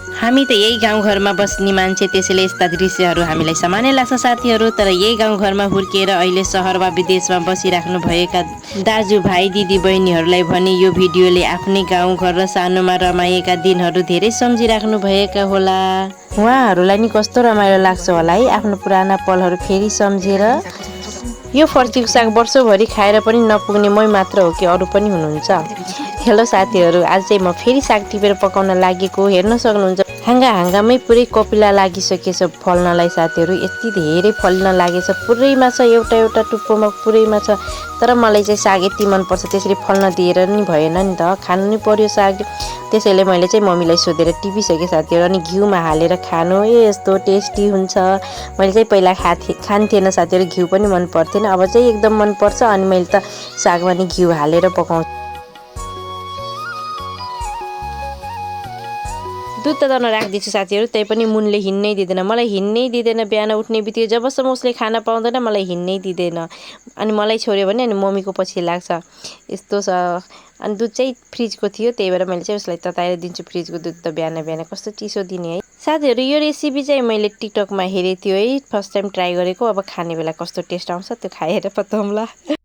हामी त यही गाउँघरमा बस्ने मान्छे, त्यसैले यस्ता दृश्यहरू हामीलाई सामान्य लाग्छ साथीहरू। तर यही गाउँघरमा हुर्किएर अहिले सहर वा विदेशमा बसिराख्नु भएका दाजुभाइ दिदीबहिनीहरूलाई भने यो भिडियोले आफ्नै गाउँघर र सानोमा रमाएका दिनहरू धेरै सम्झिराख्नु भएका होला। उहाँहरूलाई नि कस्तो रमाइलो लाग्छ होला है आफ्नो पुराना पलहरू फेरि सम्झेर। यो फर्सीको साग वर्षभरि खाएर पनि नपुग्ने मै मात्र हो कि अरू पनि हुनुहुन्छ? हेलो साथीहरू, आज चाहिँ म फेरि साग टिपेर पकाउन लागेको। हेर्न सक्नुहुन्छ हाँगामै पुरै कपिला लागिसकेछ फल्नलाई साथीहरू। यति धेरै फल्न लागेछ, पुरैमा छ, एउटा टुप्पोमा पुरैमा छ। तर मलाई चाहिँ साग यति मनपर्छ, त्यसरी फल्न दिएर नि भएन नि त, खानु नि पर्यो साग। त्यसैले मैले चाहिँ मम्मीलाई सोधेर टिपिसकेँ साथीहरू। अनि घिउमा हालेर खानु यस्तो टेस्टी हुन्छ। मैले चाहिँ पहिला खान्थेन साथीहरू, घिउ पनि मन पर्थेन। अब चाहिँ एकदम मनपर्छ। अनि मैले त सागमा नि घिउ हालेर पकाउँछु। दुध त तर्न राखिदिन्छु साथीहरू, त्यही पनि मुनले हिँड्नै दिँदैन, मलाई हिँड्नै दिँदैन। बिहान उठ्ने बित्तिकै जबसम्म उसले खाना पाउँदैन मलाई हिँड्नै दिँदैन। अनि मलाई छोड्यो भने अनि मम्मीको पछि लाग्छ। यस्तो छ। अनि दुध चाहिँ फ्रिजको थियो, त्यही भएर मैले चाहिँ उसलाई तताएर दिन्छु फ्रिजको दुध त। बिहान बिहान कस्तो चिसो दिने है साथीहरू। यो रेसिपी चाहिँ मैले टिकटकमा हेरेको थियो है, फर्स्ट टाइम ट्राई गरेको। अब खाने बेला कस्तो टेस्ट आउँछ त्यो खाएर बताउँला।